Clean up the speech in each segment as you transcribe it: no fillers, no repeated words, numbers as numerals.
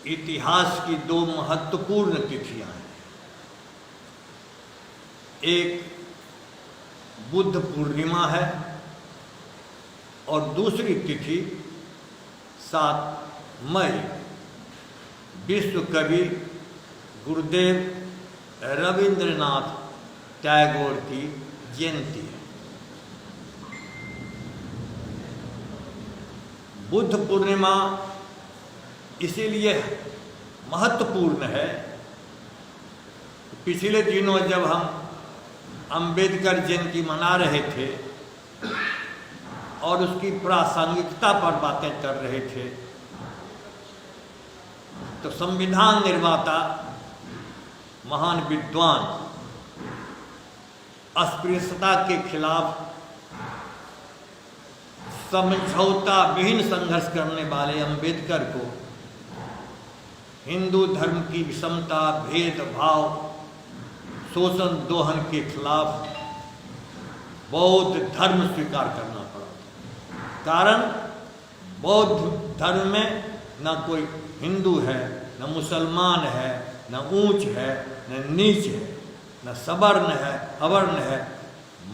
इतिहास की दो महत्वपूर्ण तिथियां हैं। एक बुद्ध पूर्णिमा है और दूसरी तिथि 7 मई विश्व कवि गुरुदेव रविंद्रनाथ टैगोर की जयंती है। बुद्ध पूर्णिमा इसीलिए महत्वपूर्ण है। पिछले दिनों जब हम अंबेडकर जयंती मना रहे थे और उसकी प्रासंगिकता पर बातें कर रहे थे, तो संविधान निर्माता महान विद्वान अस्पृश्यता के खिलाफ समझौता विहीन संघर्ष करने वाले अंबेडकर को हिंदू धर्म की विषमता, भेदभाव, शोषण दोहन के खिलाफ बौद्ध धर्म स्वीकार करना पड़ा। कारण बौद्ध धर्म में न कोई हिंदू है, न मुसलमान है, न ऊंच है, न नीच है, न सवर्ण है, अवर्ण है,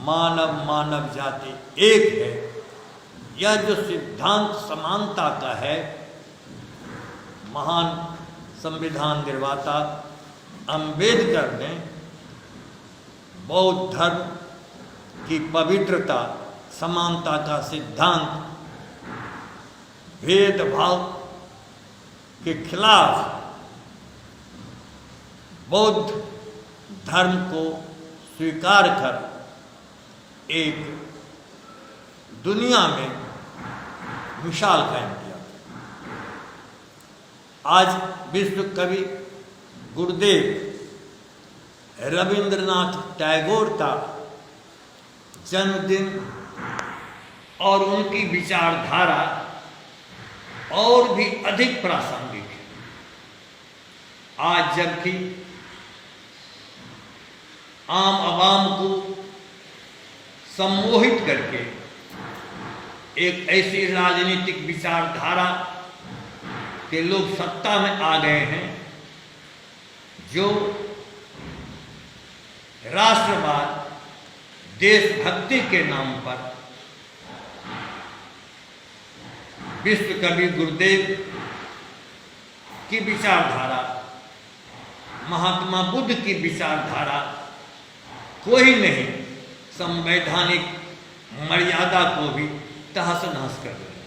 मानव जाति एक है। यह जो सिद्धांत समानता का है, महान संविधान निर्माता अंबेडकर ने बौद्ध धर्म की पवित्रता, समानता का सिद्धांत, भेदभाव के खिलाफ बौद्ध धर्म को स्वीकार कर एक दुनिया में मिसाल कायम किया। आज विश्व कवि गुरुदेव रविंद्रनाथ टैगोर का जन्मदिन और उनकी विचारधारा और भी अधिक प्रासंगिक है। आज जबकि आम आवाम को सम्मोहित करके एक ऐसी राजनीतिक विचारधारा के लोग सत्ता में आ गए हैं जो राष्ट्रवाद, देशभक्ति के नाम पर विश्व कवि गुरुदेव की विचारधारा, महात्मा बुद्ध की विचारधारा को ही नहीं, संवैधानिक मर्यादा को भी तहस नहस कर रहे हैं।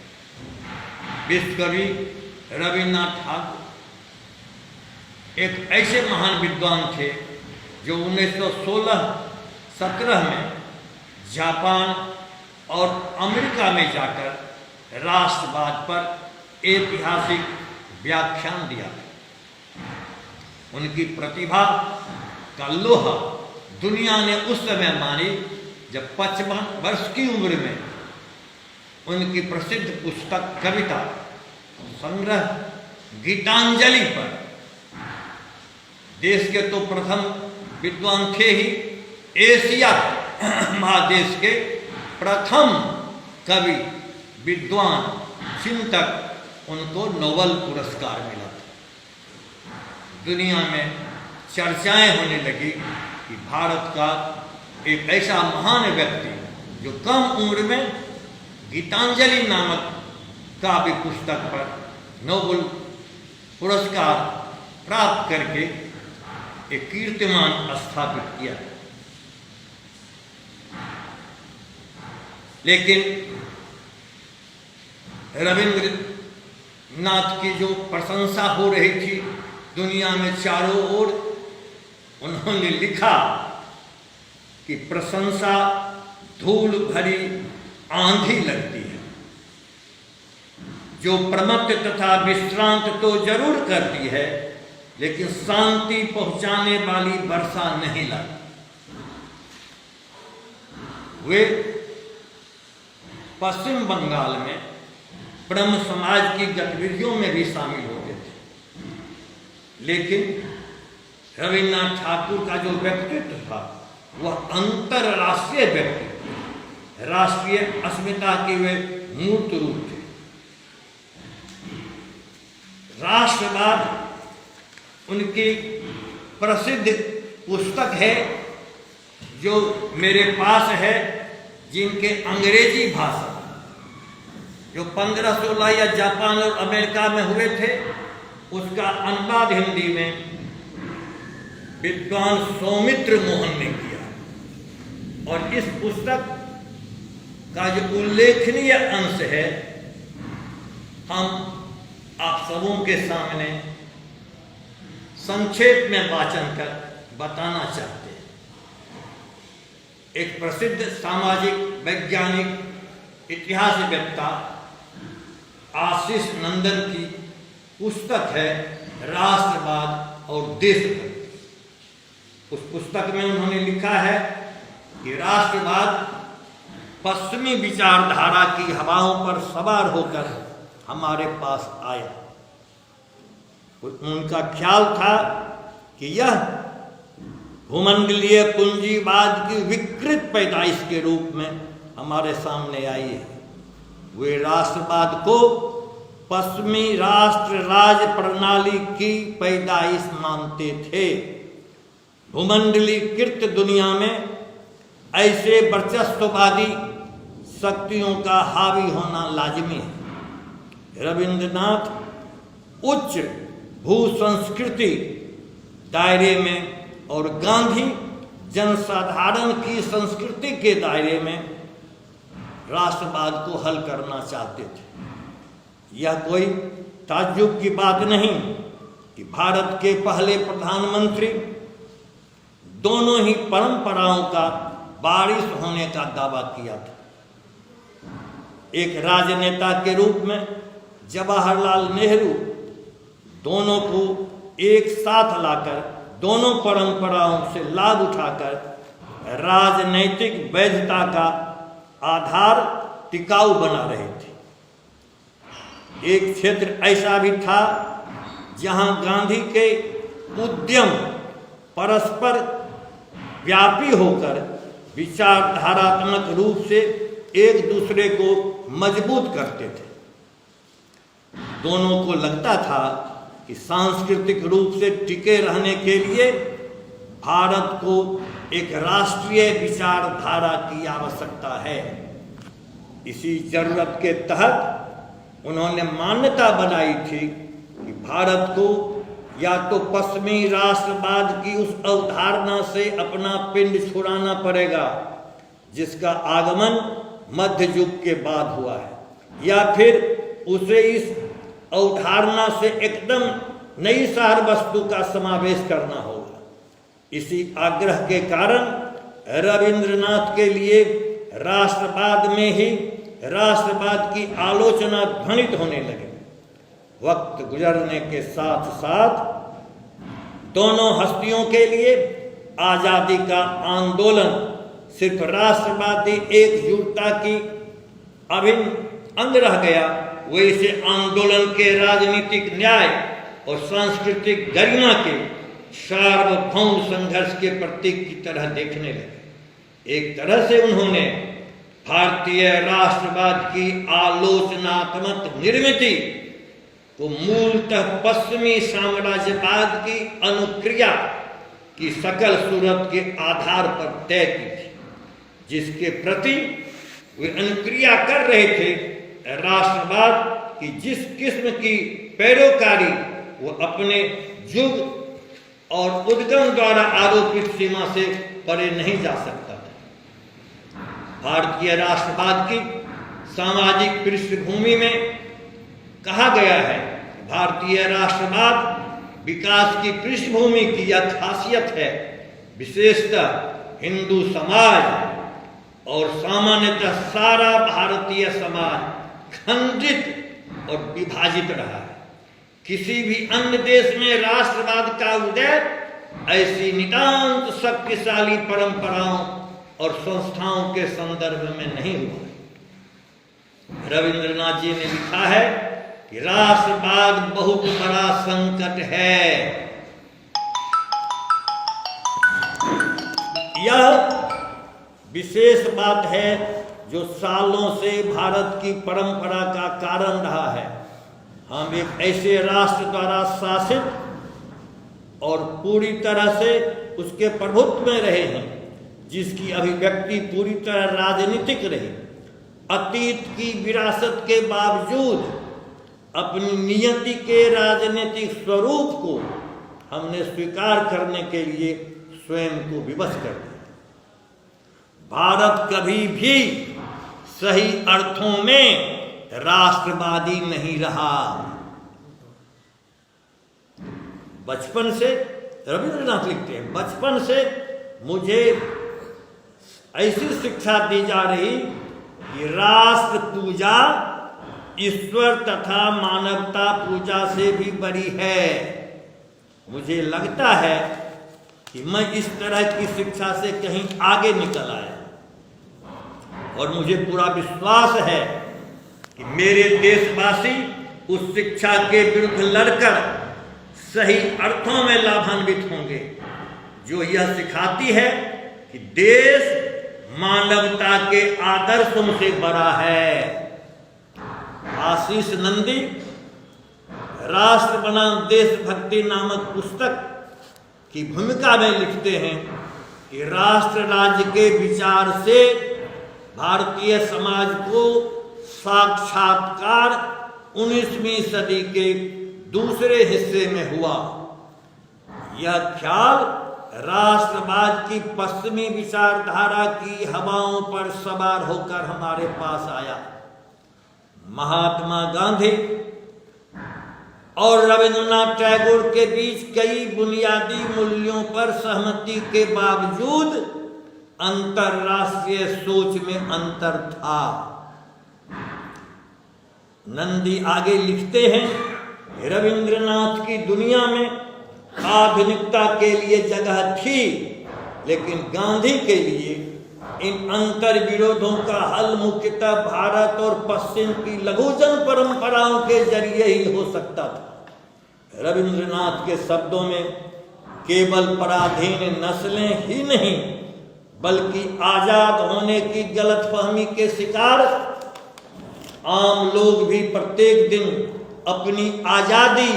विश्व कवि रविन्द्रनाथ ठाकुर एक ऐसे महान विद्वान थे जो 1916-17 में जापान और अमेरिका में जाकर राष्ट्रवाद पर ऐतिहासिक व्याख्यान दिया। उनकी प्रतिभा का लोहा दुनिया ने उस समय मानी जब 55 वर्ष की उम्र में उनकी प्रसिद्ध पुस्तक कविता संग्रह गीतांजलि पर, देश के तो प्रथम विद्वान थे ही, एशिया महादेश के प्रथम कवि, विद्वान, चिंतक, उनको नोबेल पुरस्कार मिला था। दुनिया में चर्चाएं होने लगी कि भारत का एक ऐसा महान व्यक्ति जो कम उम्र में गीतांजलि नामक काव्य पुस्तक पर नोबेल पुरस्कार प्राप्त करके एक कीर्तिमान स्थापित किया। लेकिन रविंद्रनाथ की जो प्रशंसा हो रही थी दुनिया में चारों ओर, उन्होंने लिखा कि प्रशंसा धूल भरी आंधी लगती है, जो प्रमत्त तथा विश्रांत तो जरूर करती है, लेकिन शांति पहुंचाने वाली वर्षा नहीं लाती। वे पश्चिम बंगाल में ब्रह्म समाज की गतिविधियों में भी शामिल हो गए थे। लेकिन रविन्द्रनाथ ठाकुर का जो व्यक्तित्व था वह अंतरराष्ट्रीय व्यक्तित्व, राष्ट्रीय अस्मिता के वे मूर्त रूप थे। राष्ट्रवाद उनकी प्रसिद्ध पुस्तक है जो मेरे पास है, जिनके अंग्रेजी भाषा जो 1516 या जापान और अमेरिका में हुए थे, उसका अनुवाद हिंदी में विद्वान सौमित्र मोहन ने किया। और इस पुस्तक का जो उल्लेखनीय अंश है, हम आप सबों के सामने संक्षेप में वाचन कर बताना चाहते हैं। एक प्रसिद्ध सामाजिक वैज्ञानिक इतिहासवेत्ता आशीष नंदन की पुस्तक है राष्ट्रवाद और देशभक्ति। उस पुस्तक में उन्होंने लिखा है कि राष्ट्रवाद पश्चिमी विचारधारा की हवाओं पर सवार होकर हमारे पास आया। उनका ख्याल था कि यह भूमंडलीय पूंजीवाद की विकृत पैदाइश के रूप में हमारे सामने आई है। वे राष्ट्रवाद को पश्चिमी राष्ट्र राज प्रणाली की पैदाइश मानते थे। भूमंडलीकृत दुनिया में ऐसे वर्चस्ववादी शक्तियों का हावी होना लाजिमी है। रविंद्रनाथ उच्च भू संस्कृति दायरे में और गांधी जनसाधारण की संस्कृति के दायरे में राष्ट्रवाद को हल करना चाहते थे। यह कोई ताज्जुब की बात नहीं कि भारत के पहले प्रधानमंत्री दोनों ही परंपराओं का वारिस होने का दावा किया था। एक राजनेता के रूप में जवाहरलाल नेहरू दोनों को एक साथ लाकर, दोनों परंपराओं से लाभ उठाकर राजनैतिक वैधता का आधार टिकाऊ बना रहे थे। एक क्षेत्र ऐसा भी था जहां गांधी के उद्यम परस्पर व्यापी होकर विचारधारात्मक रूप से एक दूसरे को मजबूत करते थे। दोनों को लगता था कि सांस्कृतिक रूप से टिके रहने के लिए भारत को एक राष्ट्रीय विचारधारा की आवश्यकता है। इसी जरूरत के तहत उन्होंने मान्यता बनाई थी कि भारत को या तो पश्चिमी राष्ट्रवाद की उस अवधारणा से अपना पिंड छुड़ाना पड़ेगा जिसका आगमन मध्य युग के बाद हुआ है, या फिर उसे इस अवधारणा से एकदम नई सार वस्तु का समावेश करना होगा। इसी आग्रह के कारण रविंद्रनाथ के लिए राष्ट्रवाद में ही राष्ट्रवाद की आलोचना ध्वनित होने लगे। वक्त गुजरने के साथ साथ दोनों हस्तियों के लिए आजादी का आंदोलन सिर्फ राष्ट्रवादी एकजुटता की अभिन्न अंग रह गया, वे इसे आंदोलन के राजनीतिक न्याय और सांस्कृतिक गरिमा के सार्वभौम संघर्ष के प्रतीक की तरह देखने लगे। एक तरह से उन्होंने भारतीय राष्ट्रवाद की आलोचनात्मक निर्मिति को मूलतः पश्चिमी साम्राज्यवाद की अनुक्रिया की सकल सूरत के आधार पर तय की थी, जिसके प्रति वे अनुक्रिया कर रहे थे। राष्ट्रवाद की जिस किस्म की पैरोकारी वो अपने युग और उद्गम द्वारा आरोपित सीमा से परे नहीं जा सकता था। भारतीय राष्ट्रवाद की सामाजिक पृष्ठभूमि में कहा गया है, भारतीय राष्ट्रवाद विकास की पृष्ठभूमि की यह खासियत है, विशेषतः हिंदू समाज और सामान्यतः सारा भारतीय समाज खंडित और विभाजित रहा है। किसी भी अन्य देश में राष्ट्रवाद का उदय ऐसी नितांत शक्तिशाली परंपराओं और संस्थाओं के संदर्भ में नहीं हुआ। रविंद्रनाथ जी ने लिखा है कि राष्ट्रवाद बहुत बड़ा संकट है। यह विशेष बात है जो सालों से भारत की परंपरा का कारण रहा है। हम एक ऐसे राष्ट्र द्वारा शासित और पूरी तरह से उसके प्रभुत्व में रहे हैं जिसकी अभिव्यक्ति पूरी तरह राजनीतिक रही। अतीत की विरासत के बावजूद अपनी नियति के राजनीतिक स्वरूप को हमने स्वीकार करने के लिए स्वयं को विवश कर दिया। भारत कभी भी सही अर्थों में राष्ट्रवादी नहीं रहा। बचपन से रविंद्रनाथ लिखते हैं, बचपन से मुझे ऐसी शिक्षा दी जा रही कि राष्ट्र पूजा ईश्वर तथा मानवता पूजा से भी बड़ी है। मुझे लगता है कि मैं इस तरह की शिक्षा से कहीं आगे निकल आया और मुझे पूरा विश्वास है कि मेरे देशवासी उस शिक्षा के विरुद्ध लड़कर सही अर्थों में लाभान्वित होंगे जो यह सिखाती है कि देश मानवता के आदर्शों से बड़ा है। आशीष नंदी राष्ट्र बनाम देशभक्ति नामक पुस्तक की भूमिका में लिखते हैं कि राष्ट्र राज्य के विचार से भारतीय समाज को साक्षात्कार 19वीं सदी के दूसरे हिस्से में हुआ। यह ख्याल राष्ट्रवाद की पश्चिमी विचारधारा की हवाओं पर सवार होकर हमारे पास आया। महात्मा गांधी और रविंद्रनाथ टैगोर के बीच कई बुनियादी मूल्यों पर सहमति के बावजूद अंतरराष्ट्रीय सोच में अंतर था। नंदी आगे लिखते हैं, रविंद्रनाथ की दुनिया में आधुनिकता के लिए जगह थी, लेकिन गांधी के लिए इन अंतर विरोधों का हल मुख्यतः भारत और पश्चिम की लघुजन परंपराओं के जरिए ही हो सकता था। रविंद्रनाथ के शब्दों में केवल पराधीन नस्लें ही नहीं बल्कि आजाद होने की गलतफहमी के शिकार आम लोग भी प्रत्येक दिन अपनी आजादी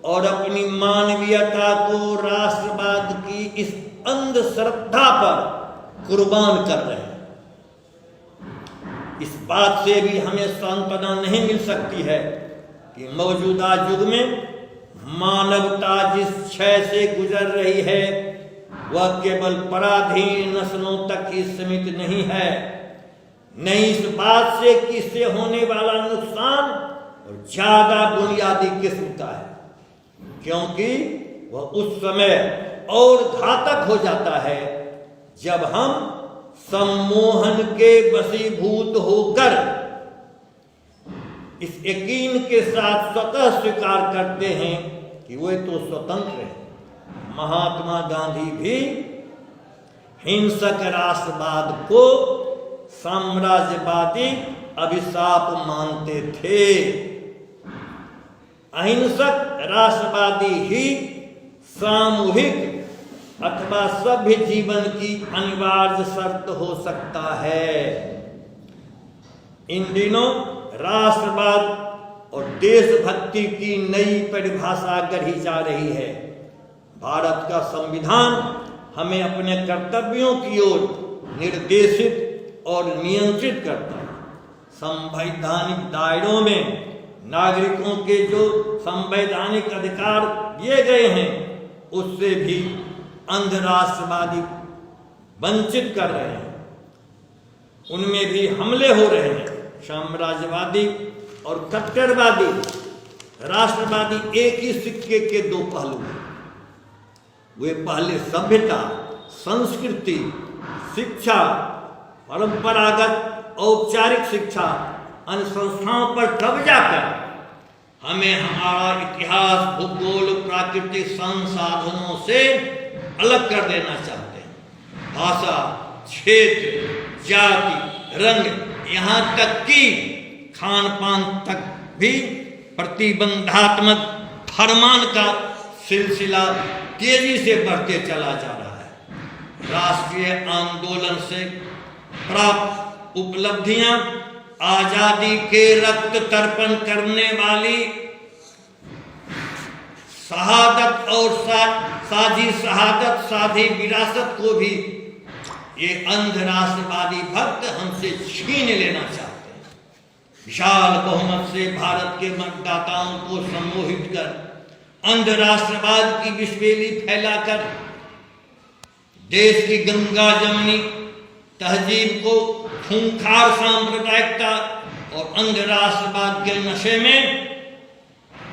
और अपनी मानवीयता को राष्ट्रवाद की इस अंधश्रद्धा पर कुर्बान कर रहे हैं। इस बात से भी हमें सांत्वना नहीं मिल सकती है कि मौजूदा युग में मानवता जिस क्षय से गुजर रही है वह केवल पराधीन नस्लों तक ही सीमित नहीं है। नहीं, इस बात से कि इससे होने वाला नुकसान और ज्यादा बुनियादी किस्म का है, क्योंकि वह उस समय और घातक हो जाता है जब हम सम्मोहन के वशीभूत होकर इस यकीन के साथ स्वतः स्वीकार करते हैं कि वे तो स्वतंत्र हैं। महात्मा गांधी भी हिंसक राष्ट्रवाद को साम्राज्यवादी अभिशाप मानते थे। अहिंसक राष्ट्रवादी ही सामूहिक अथवा सभ्य जीवन की अनिवार्य शर्त हो सकता है। इन दिनों राष्ट्रवाद और देशभक्ति की नई परिभाषा गढ़ी जा रही है। भारत का संविधान हमें अपने कर्तव्यों की ओर निर्देशित और नियंत्रित करता है। संवैधानिक दायरों में नागरिकों के जो संवैधानिक अधिकार दिए गए हैं उससे भी अंधराष्ट्रवादी वंचित कर रहे हैं। उनमें भी हमले हो रहे हैं। साम्राज्यवादी और कट्टरवादी राष्ट्रवादी एक ही सिक्के के दो पहलू हैं। वे पहले सभ्यता, संस्कृति, शिक्षा, परंपरागत औपचारिक शिक्षा, अन्य संस्थाओं पर कब्जा कर हमें हमारा इतिहास, भूगोल, प्राकृतिक संसाधनों से अलग कर देना चाहते हैं। भाषा, क्षेत्र, जाति, रंग, यहाँ तक कि खान पान तक भी प्रतिबंधात्मक फरमान का सिलसिला तेजी से बढ़ते चला जा रहा है। राष्ट्रीय आंदोलन से प्राप्त उपलब्धियां, आजादी के रक्त तर्पण करने वाली शहादत और साझी शहादत साझी विरासत को भी ये अंध राष्ट्रवादी भक्त हमसे छीन लेना चाहते हैं। विशाल बहुमत से भारत के मतदाताओं को सम्मोहित कर अंध राष्ट्रवाद की विषवेली फैलाकर देश की गंगा जमनी तहजीब को खूंखार सांप्रदायिकता और अंध राष्ट्रवाद के नशे में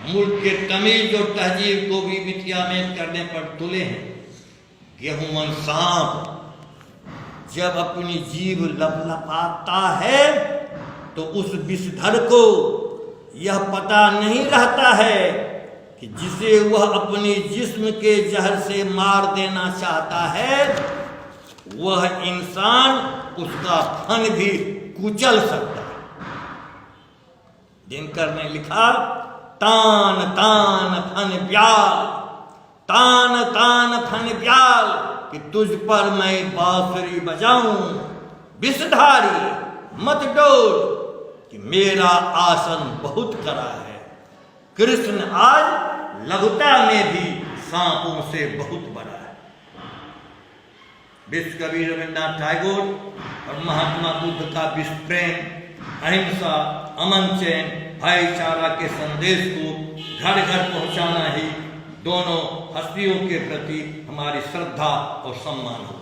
मुल्क के तमीज और तहजीब को भी मिथियामेद करने पर तुले हैं। गेहूं सांप जब अपनी जीभ लपलपाता है तो उस विषधर को यह पता नहीं रहता है कि जिसे वह अपनी जिस्म के जहर से मार देना चाहता है वह इंसान उसका फन भी कुचल सकता है। दिनकर ने लिखा, तान तान फन ब्याल, तान तान फन ब्याल, कि तुझ पर मैं बांसुरी बजाऊं विषधारी मत डोल, कि मेरा आसन बहुत कड़ा है। कृष्ण आज लघुता में भी सांपों से बहुत बड़ा है। विश्व कवि रविन्द्रनाथ टैगोर और महात्मा बुद्ध का विश्व प्रेम, अहिंसा, अमन चैन, भाईचारा के संदेश को घर घर पहुंचाना ही दोनों हस्तियों के प्रति हमारी श्रद्धा और सम्मान होगा।